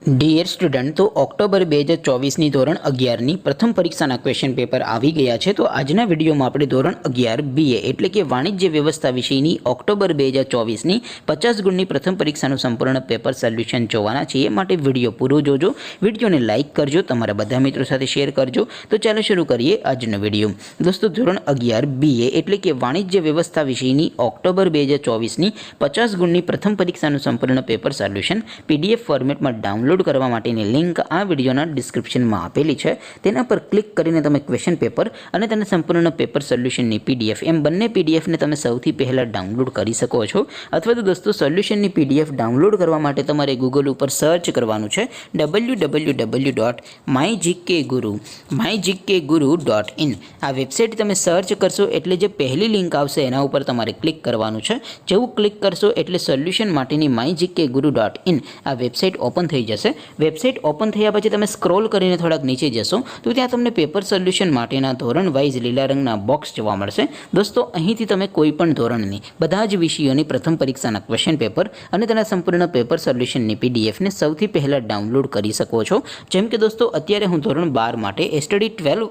Dear student, તો October 2024ની ધોરણ 11ની પ્રથમ પરીક્ષાના ક્વેશ્ચન પેપર આવી ગયા છે। તો આજના વિડીયોમાં આપણે ધોરણ 11 BA એટલે કે વાણિજ્ય વ્યવસ્થા વિષયની ઓક્ટોબર 2024ની 50 ગુણની પ્રથમ પરીક્ષાનું સંપૂર્ણ પેપર સોલ્યુશન જોવાના છીએ। માટે વિડીયો પૂરો જોજો, વિડીયોને લાઇક કરજો, તમારા બધા મિત્રો સાથે શેર કરજો। તો ચાલો શરૂ કરીએ આજનો વિડીયો। દોસ્તો, ધોરણ 11 BA એટલે કે વાણિજ્ય વ્યવસ્થા વિષયની ઓક્ટોબર 2024ની 50 ગુણની પ્રથમ પરીક્ષાનું સંપૂર્ણ પેપર સોલ્યુશન PDF ફોર્મેટમાં ડાઉનલોડ કરવા માટેની લિંક આ વિડીયોના ડિસ્ક્રિપ્શનમાં આપેલી છે। તેના પર ક્લિક કરીને તમે ક્વેશ્ચન પેપર અને તેના સંપૂર્ણ પેપર સોલ્યુશનની PDF એમ બંને PDFને તમે સૌથી પહેલાં ડાઉનલોડ કરી શકો છો। અથવા તો દોસ્તો, સોલ્યુશનની PDF ડાઉનલોડ કરવા માટે તમારે ગૂગલ ઉપર સર્ચ કરવાનું છે www.mygkguru.in। આ વેબસાઇટ તમે સર્ચ કરશો એટલે જે પહેલી લિંક આવશે એના ઉપર તમારે ક્લિક કરવાનું છે। જેવું ક્લિક કરશો એટલે સોલ્યુશન માટેની mygkguru.in આ વેબસાઇટ ઓપન થઈ જશે। વેબસાઇટ ઓપન થયા પછી તમે સ્ક્રોલ કરીને થોડાક નીચે જશો તો ત્યાં તમને પેપર સોલ્યુશન માટેના ધોરણ વાઇઝ લીલા રંગના બોક્સ જોવા મળશે। દોસ્તો, અહીંથી તમે કોઈ પણ ધોરણની બધા જ વિષયોની પ્રથમ પરીક્ષાના ક્વેશ્ચન પેપર અને તેના સંપૂર્ણ પેપર સોલ્યુશનની PDFને સૌથી પહેલાં ડાઉનલોડ કરી શકો છો। જેમ કે દોસ્તો, અત્યારે હું ધોરણ 12 માટે STD 12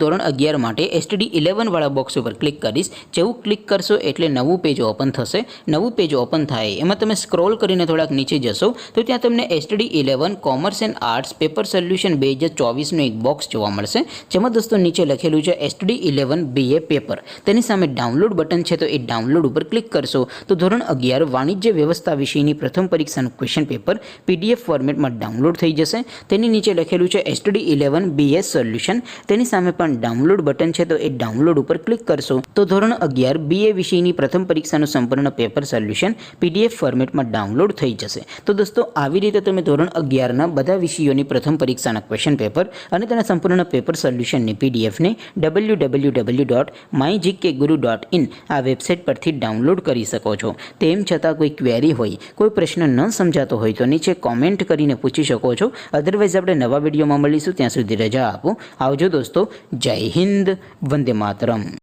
ધોરણ 11 માટે STD 11 વાળા બોક્સ ઉપર ક્લિક કરીશ। જેવું ક્લિક કરશો એટલે નવું પેજ ઓપન થશે। નવું પેજ ઓપન થાય એમાં તમે સ્ક્રોલ કરીને થોડાક નીચે જશો તો ત્યાં તમને STD 11 commerce and arts paper solution 2024નું એક બોક્સ જોવા મળશે। જેમાં દોસ્તો નીચે લખેલું છે STD 11 BA પેપર। તેની સામે ડાઉનલોડ બટન છે, તો એ ડાઉનલોડ ઉપર ક્લિક કરશો તો ધોરણ 11 વાણિજ્ય વ્યવસ્થા વિષયની પ્રથમ પરીક્ષાનું ક્વેશ્ચન પેપર PDF ફોર્મેટમાં ડાઉનલોડ થઈ જશે। તેની નીચે લખેલું છે STD 11 BA સોલ્યુશન, તેની સામે પણ ડાઉનલોડ બટન છે, તો એ ડાઉનલોડ ઉપર ક્લિક કરશો તો ધોરણ 11 BA વિષયની પ્રથમ પરીક્ષાનું સંપૂર્ણ પેપર સોલ્યુશન PDF ફોર્મેટમાં ડાઉનલોડ થઈ જશે। તો દોસ્તો, આવી રીતે તમે ધોરણ 11ના બધા વિષયોની પ્રથમ પરીક્ષાના ક્વેશ્ચન પેપર અને તેના સંપૂર્ણ પેપર સોલ્યુશનની PDFને www.mygkguru.in આ વેબસાઇટ પરથી ડાઉનલોડ કરી શકો છો। તેમ છતાં કોઈ ક્વેરી હોય, કોઈ પ્રશ્ન ન સમજાતો હોય તો નીચે કોમેન્ટ કરીને પૂછી શકો છો। અધરવાઇઝ આપણે નવા વિડીયોમાં મળીશું, ત્યાં સુધી રજા આપો। આવજો દોસ્તો, જય હિન્દ, વંદે માતરમ।